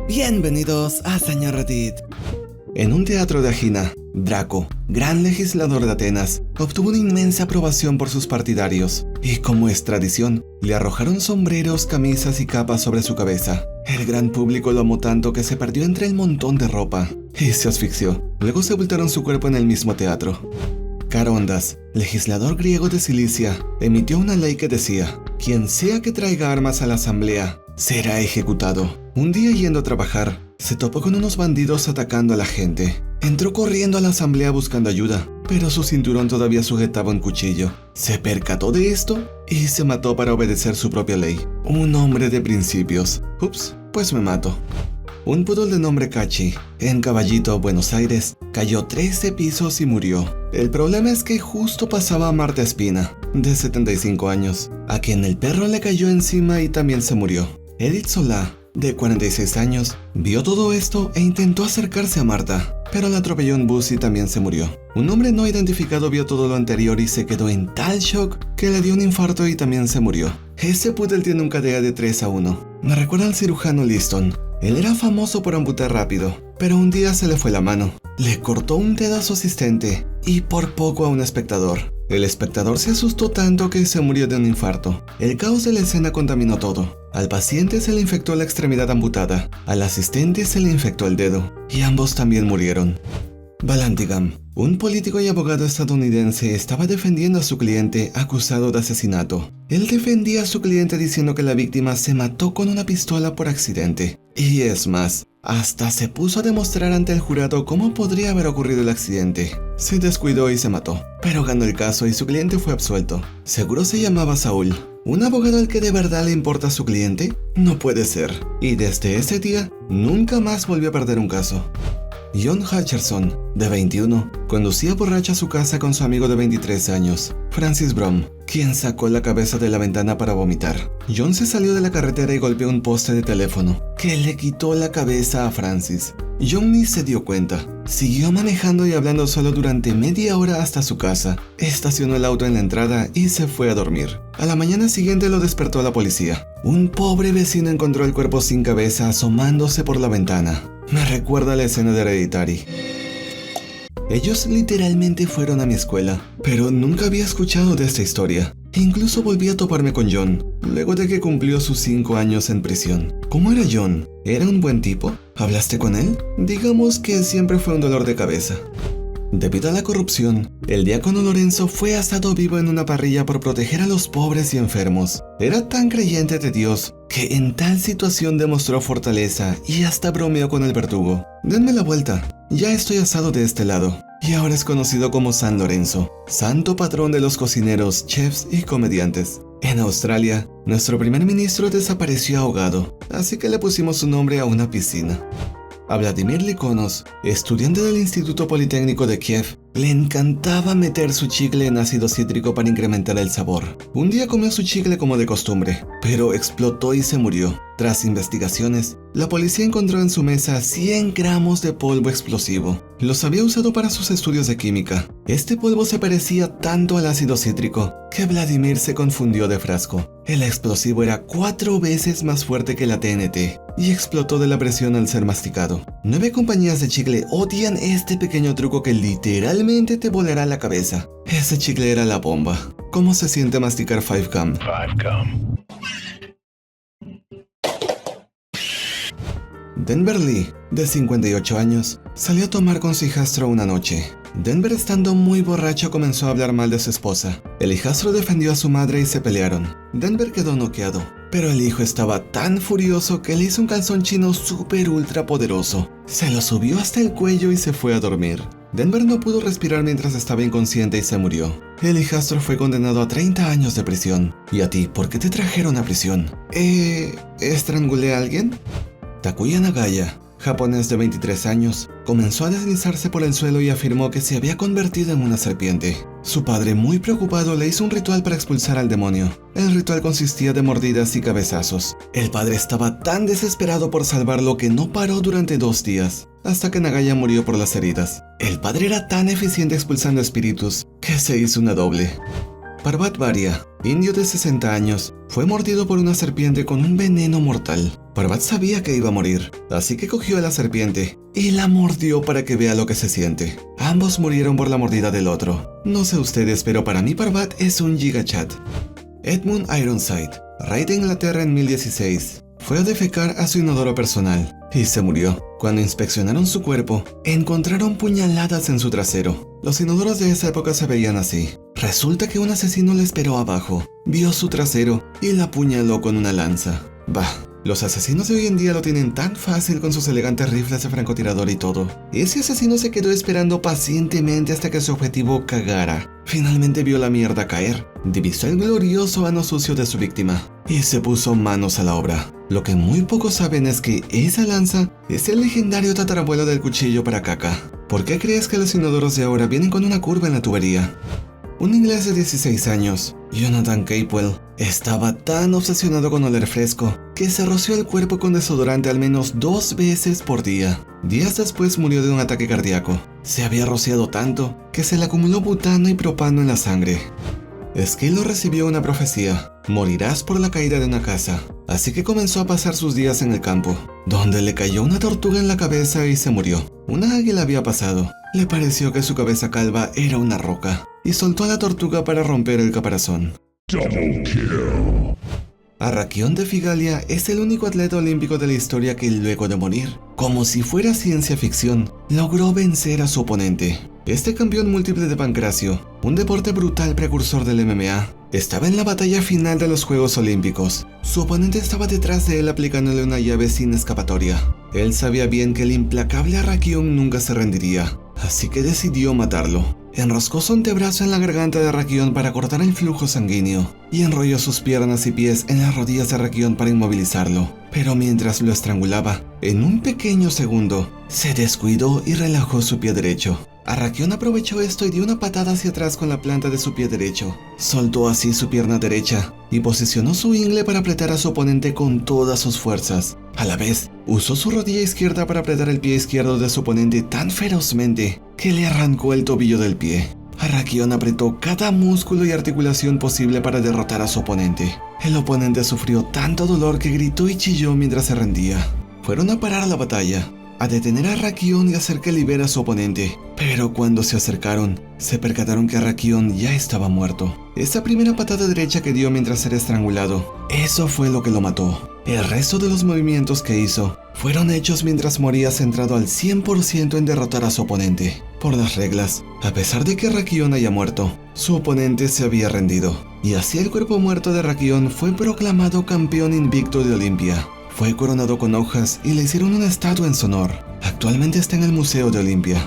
Bienvenidos a Señor Reddit. En un teatro de Agina, Draco, gran legislador de Atenas, obtuvo una inmensa aprobación por sus partidarios, y como es tradición, le arrojaron sombreros, camisas y capas sobre su cabeza. El gran público lo amó tanto que se perdió entre el montón de ropa, y se asfixió. Luego sepultaron su cuerpo en el mismo teatro. Carondas, legislador griego de Cilicia, emitió una ley que decía: quien sea que traiga armas a la asamblea, será ejecutado. Un día yendo a trabajar, se topó con unos bandidos atacando a la gente. Entró corriendo a la asamblea buscando ayuda, pero su cinturón todavía sujetaba un cuchillo. Se percató de esto y se mató para obedecer su propia ley. Un hombre de principios. Ups, pues me mato. Un poodle de nombre Cachi, en Caballito, Buenos Aires, cayó 13 pisos y murió. El problema es que justo pasaba a Marta Espina, de 75 años, a quien el perro le cayó encima y también se murió. Edith Solá, de 46 años, vio todo esto e intentó acercarse a Marta, pero la atropelló un bus y también se murió. Un hombre no identificado vio todo lo anterior y se quedó en tal shock que le dio un infarto y también se murió. Ese poodle tiene un KDA de 3-1. Me recuerda al cirujano Liston. Él era famoso por amputar rápido, pero un día se le fue la mano. Le cortó un dedo a su asistente y por poco a un espectador. El espectador se asustó tanto que se murió de un infarto. El caos de la escena contaminó todo. Al paciente se le infectó la extremidad amputada, al asistente se le infectó el dedo, y ambos también murieron. Vallandigham, un político y abogado estadounidense, estaba defendiendo a su cliente acusado de asesinato. Él defendía a su cliente diciendo que la víctima se mató con una pistola por accidente. Y es más, hasta se puso a demostrar ante el jurado cómo podría haber ocurrido el accidente. Se descuidó y se mató, pero ganó el caso y su cliente fue absuelto. Seguro se llamaba Saúl. ¿Un abogado al que de verdad le importa a su cliente? No puede ser. Y desde ese día, nunca más volvió a perder un caso. John Hutcherson, de 21, conducía borracho a su casa con su amigo de 23 años, Francis Brom, quien sacó la cabeza de la ventana para vomitar. John se salió de la carretera y golpeó un poste de teléfono, que le quitó la cabeza a Francis. John ni se dio cuenta. Siguió manejando y hablando solo durante media hora hasta su casa. Estacionó el auto en la entrada y se fue a dormir. A la mañana siguiente lo despertó la policía. Un pobre vecino encontró el cuerpo sin cabeza asomándose por la ventana. Me recuerda a la escena de Hereditary. Ellos literalmente fueron a mi escuela, pero nunca había escuchado de esta historia. Incluso volví a toparme con John, luego de que cumplió sus 5 años en prisión. ¿Cómo era John? ¿Era un buen tipo? ¿Hablaste con él? Digamos que siempre fue un dolor de cabeza. Debido a la corrupción, el diácono Lorenzo fue asado vivo en una parrilla por proteger a los pobres y enfermos. Era tan creyente de Dios que en tal situación demostró fortaleza y hasta bromeó con el verdugo. Denme la vuelta, ya estoy asado de este lado. Y ahora es conocido como San Lorenzo, santo patrón de los cocineros, chefs y comediantes. En Australia, nuestro primer ministro desapareció ahogado, así que le pusimos su nombre a una piscina. A Vladimir Likonos, estudiante del Instituto Politécnico de Kiev, le encantaba meter su chicle en ácido cítrico para incrementar el sabor. Un día comió su chicle como de costumbre, pero explotó y se murió. Tras investigaciones, la policía encontró en su mesa 100 gramos de polvo explosivo. Los había usado para sus estudios de química. Este polvo se parecía tanto al ácido cítrico que Vladimir se confundió de frasco. El explosivo era 4 veces más fuerte que la TNT y explotó de la presión al ser masticado. 9 compañías de chicle odian este pequeño truco que literalmente te volará la cabeza. Ese chicle era la bomba. ¿Cómo se siente masticar 5-gum? Denver Lee, de 58 años, salió a tomar con su hijastro una noche. Denver, estando muy borracho, comenzó a hablar mal de su esposa. El hijastro defendió a su madre y se pelearon. Denver quedó noqueado, pero el hijo estaba tan furioso que le hizo un calzón chino súper ultra poderoso. Se lo subió hasta el cuello y se fue a dormir. Denver no pudo respirar mientras estaba inconsciente y se murió. El hijastro fue condenado a 30 años de prisión. ¿Y a ti, por qué te trajeron a prisión? ¿Estrangulé a alguien? Takuya Nagaya, japonés de 23 años, comenzó a deslizarse por el suelo y afirmó que se había convertido en una serpiente. Su padre, muy preocupado, le hizo un ritual para expulsar al demonio. El ritual consistía de mordidas y cabezazos. El padre estaba tan desesperado por salvarlo que no paró durante 2 días, hasta que Nagaya murió por las heridas. El padre era tan eficiente expulsando espíritus que se hizo una doble. Parvat Varia, indio de 60 años, fue mordido por una serpiente con un veneno mortal. Parvat sabía que iba a morir, así que cogió a la serpiente y la mordió para que vea lo que se siente. Ambos murieron por la mordida del otro. No sé ustedes, pero para mí Parvat es un gigachat. Edmund Ironside, rey de Inglaterra en 1016, fue a defecar a su inodoro personal y se murió. Cuando inspeccionaron su cuerpo, encontraron puñaladas en su trasero. Los inodoros de esa época se veían así. Resulta que un asesino le esperó abajo, vio su trasero y la apuñaló con una lanza. Bah, los asesinos de hoy en día lo tienen tan fácil con sus elegantes rifles de francotirador y todo. Ese asesino se quedó esperando pacientemente hasta que su objetivo cagara. Finalmente vio la mierda caer, divisó el glorioso ano sucio de su víctima y se puso manos a la obra. Lo que muy pocos saben es que esa lanza es el legendario tatarabuelo del cuchillo para caca. ¿Por qué crees que los inodoros de ahora vienen con una curva en la tubería? Un inglés de 16 años, Jonathan Capewell, estaba tan obsesionado con oler fresco que se roció el cuerpo con desodorante al menos 2 veces por día. Días después murió de un ataque cardíaco. Se había rociado tanto que se le acumuló butano y propano en la sangre. Esquilo recibió una profecía: morirás por la caída de una casa. Así que comenzó a pasar sus días en el campo, donde le cayó una tortuga en la cabeza y se murió. Una águila había pasado. Le pareció que su cabeza calva era una roca y soltó a la tortuga para romper el caparazón. Double kill. Arrakion de Figalia es el único atleta olímpico de la historia que luego de morir, como si fuera ciencia ficción, logró vencer a su oponente. Este campeón múltiple de pancracio, un deporte brutal precursor del MMA, estaba en la batalla final de los Juegos Olímpicos. Su oponente estaba detrás de él aplicándole una llave sin escapatoria. Él sabía bien que el implacable Arrakion nunca se rendiría, así que decidió matarlo. Enroscó su antebrazo en la garganta de Arrakion para cortar el flujo sanguíneo y enrolló sus piernas y pies en las rodillas de Arrakion para inmovilizarlo. Pero mientras lo estrangulaba, en un pequeño segundo, se descuidó y relajó su pie derecho. Arrakion aprovechó esto y dio una patada hacia atrás con la planta de su pie derecho. Soltó así su pierna derecha y posicionó su ingle para apretar a su oponente con todas sus fuerzas. A la vez, usó su rodilla izquierda para apretar el pie izquierdo de su oponente tan ferozmente que le arrancó el tobillo del pie. Arrakion apretó cada músculo y articulación posible para derrotar a su oponente. El oponente sufrió tanto dolor que gritó y chilló mientras se rendía. Fueron a parar la batalla, a detener a Arrakion y hacer que libere a su oponente. Pero cuando se acercaron, se percataron que Arrakion ya estaba muerto. Esa primera patada derecha que dio mientras era estrangulado, eso fue lo que lo mató. El resto de los movimientos que hizo fueron hechos mientras moría centrado al 100% en derrotar a su oponente. Por las reglas, a pesar de que Arrakion haya muerto, su oponente se había rendido. Y así el cuerpo muerto de Arrakion fue proclamado campeón invicto de Olimpia. Fue coronado con hojas y le hicieron una estatua en su honor. Actualmente está en el Museo de Olimpia.